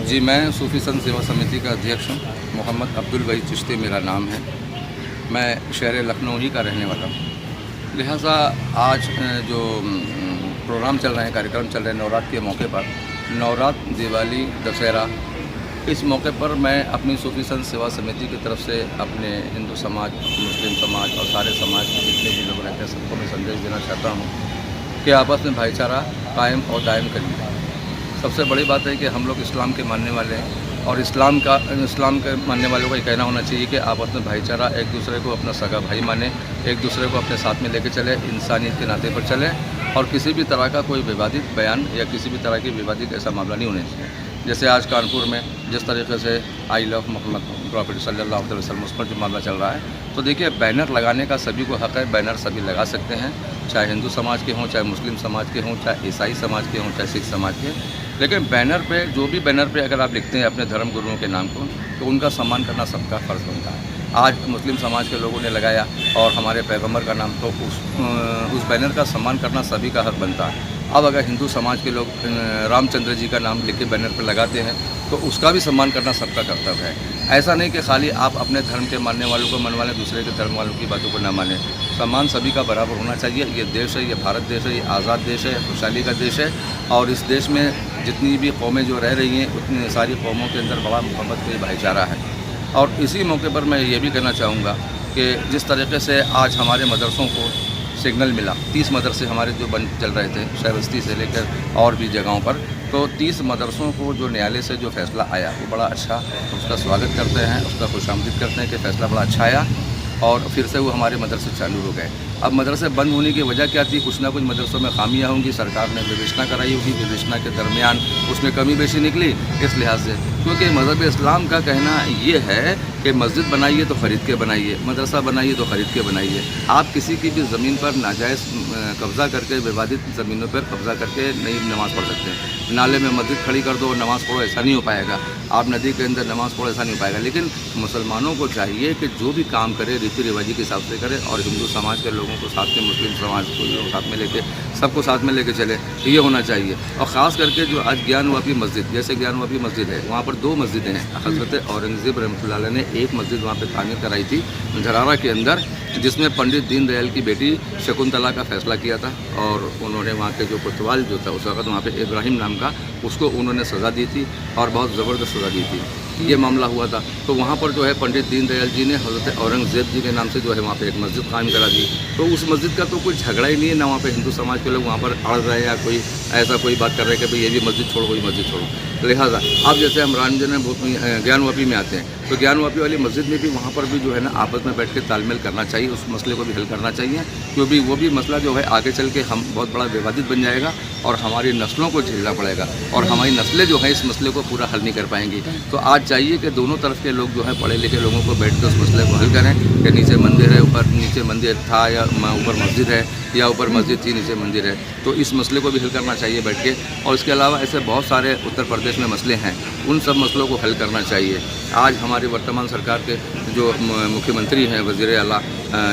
जी, मैं सूफ़ी संत सेवा समिति का अध्यक्ष हूँ। मोहम्मद अब्दुल वहीद चिश्ती मेरा नाम है। मैं शहर लखनऊ ही का रहने वाला हूँ। लिहाजा आज जो प्रोग्राम चल रहे हैं, कार्यक्रम चल रहे हैं नवरात्र के मौके पर, नवरात्र, दिवाली, दशहरा, इस मौके पर मैं अपनी सूफ़ी संत सेवा समिति की तरफ से अपने हिंदू समाज, मुस्लिम समाज और सारे समाज के जितने भी लोग रहते हैं सबको मैं संदेश देना चाहता हूँ कि आपस में भाईचारा कायम और दायम करिए। सबसे बड़ी बात है कि हम लोग इस्लाम के मानने वाले हैं और इस्लाम के मानने वालों का ये कहना होना चाहिए कि आपस में भाईचारा, एक दूसरे को अपना सगा भाई माने, एक दूसरे को अपने साथ में लेके चले, इंसानियत के नाते पर चले और किसी भी तरह का कोई विवादित बयान या किसी भी तरह की विवादित ऐसा मामला नहीं होना चाहिए। जैसे आज कानपुर में जिस तरीके से आई लव मोहम्मद प्रॉफिट सल्लल्लाहु अलैहि वसल्लम उस पर जो मामला चल रहा है, तो देखिए बैनर लगाने का सभी को हक़ है, बैनर सभी लगा सकते हैं, चाहे हिंदू समाज के हों, चाहे मुस्लिम समाज के हों, चाहे ईसाई समाज के हों, चाहे सिख समाज के। लेकिन बैनर पे, जो भी बैनर पे अगर आप लिखते हैं अपने धर्म गुरुओं के नाम को, तो उनका सम्मान करना सबका फ़र्ज़ बनता है। आज मुस्लिम समाज के लोगों ने लगाया और हमारे पैगम्बर का नाम, तो उस बैनर का सम्मान करना सभी का हक़ बनता है। अब अगर हिंदू समाज के लोग रामचंद्र जी का नाम लिख के बैनर पर लगाते हैं तो उसका भी सम्मान करना सबका कर्तव्य है। ऐसा नहीं कि खाली आप अपने धर्म के मानने वालों को मनवा लें, दूसरे के धर्म वालों की बातों को न मानें। सम्मान सभी का बराबर होना चाहिए। ये देश है, ये भारत देश है, ये आज़ाद देश है, खुशहाली का देश है और इस देश में जितनी भी कौमें जो रह रही हैं उतनी सारी कौमों के अंदर बड़ा मोहब्बत का भाईचारा है। और इसी मौके पर मैं ये भी कहना चाहूँगा कि जिस तरीके से आज हमारे मदरसों को सिग्नल मिला, 30 मदरसे हमारे जो बन चल रहे थे शहर बस्ती से लेकर और भी जगहों पर, तो 30 मदरसों को जो न्यायालय से जो फ़ैसला आया वो बड़ा अच्छा, उसका स्वागत करते हैं, उसका खुशामदीद करते हैं कि फ़ैसला बड़ा अच्छा आया और फिर से वो हमारे मदरसे चालू हो गए। अब मदरसे बंद होने की वजह क्या थी? कुछ ना कुछ मदरसों में खामियां होंगी, सरकार ने विवेचना कराई होगी, विवेचना के दरमियान उसमें कमी बेशी निकली इस लिहाज से, क्योंकि मज़हब इस्लाम का कहना ये है कि मस्जिद बनाइए तो ख़रीद के बनाइए, मदरसा बनाइए तो ख़रीद के बनाइए। आप किसी की भी ज़मीन पर नाजायज़ कब्ज़ा करके, विवादित ज़मीनों पर कब्ज़ा करके नहीं नमाज़ पढ़ सकते। नाले में मस्जिद खड़ी कर दो और नमाज़ पढ़ो, ऐसा नहीं हो पाएगा। आप नदी के अंदर नमाज़ पढ़ो, ऐसा नहीं हो पाएगा। लेकिन मुसलमानों को चाहिए कि जो भी काम करे रीति रिवाजी के हिसाब से करे और हिंदू समाज के लोगों को साथ में, मुस्लिम समाज को लोग साथ में लेके, सबको साथ में लेके चले, ये होना चाहिए। और ख़ास करके जो आज ज्ञानवापी मस्जिद, जैसे ज्ञानवापी मस्जिद है, वहाँ पर 2 मस्जिदें हैं। हज़रत औरंगज़ेब रहमतुल्लाह अलैह ने एक मस्जिद वहाँ पे तामीर कराई थी झरारा के अंदर, जिसमें पंडित दीनदयाल की बेटी शकुंतला का फ़ैसला किया था और उन्होंने वहाँ के जो कोतवाल जो था उस वक़्त वहाँ पे इब्राहिम नाम का, उसको उन्होंने सज़ा दी थी और बहुत ज़बरदस्त सज़ा दी थी। ये मामला हुआ था, तो वहाँ पर जो है पंडित दीनदयाल जी ने हज़रत औरंगज़ेब जी के नाम से जो है वहाँ पे एक मस्जिद कायम करा दी। तो उस मस्जिद का तो कोई झगड़ा ही नहीं है, ना वहाँ पे हिंदू समाज के लोग वहाँ पर अड़ रहे हैं या कोई ऐसा कोई बात कर रहे हैं कि भाई ये भी मस्जिद छोड़ो, कोई मस्जिद छोड़ो। लिहाजा अब जैसे हम रंजन ज्ञानवापी में आते हैं, तो ज्ञानवापी वाली मस्जिद में भी वहाँ पर भी जो है ना आपस में बैठ के तालमेल करना चाहिए, उस मसले को भी हल करना चाहिए, क्योंकि वो भी मसला जो है आगे चल के हम बहुत बड़ा विवादित बन जाएगा और हमारी नस्लों को झेलना पड़ेगा और हमारी नस्लें जो हैं इस मसले को पूरा हल नहीं कर पाएंगी। तो आज चाहिए कि दोनों तरफ के लोग जो हैं पढ़े लिखे लोगों को बैठ कर उस मसले को हल करें कि नीचे मंदिर है, ऊपर नीचे मंदिर था या ऊपर मस्जिद है, या ऊपर मस्जिद थी नीचे मंदिर है, तो इस मसले को भी हल करना चाहिए बैठ के। और इसके अलावा ऐसे बहुत सारे उत्तर प्रदेश में मसले हैं, उन सब मसलों को हल करना चाहिए। आज हमारी वर्तमान सरकार के जो मुख्यमंत्री हैं वज़ीर आला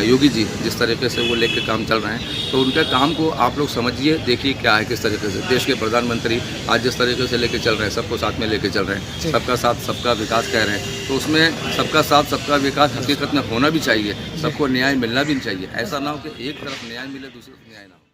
योगी जी, जिस तरीके से वो लेके काम चल रहे हैं, तो उनके काम को आप लोग समझिए, देखिए क्या है, किस तरीके से देश के प्रधानमंत्री आज जिस तरीके से लेके चल रहे हैं, सबको साथ में लेके चल रहे हैं, सबका साथ सबका विकास कह रहे हैं, तो उसमें सबका साथ सबका विकास हकीकत में होना भी चाहिए, सबको न्याय मिलना भी चाहिए। ऐसा ना हो कि एक तरफ न्याय मिले दूसरी तरफ न्याय ना हो।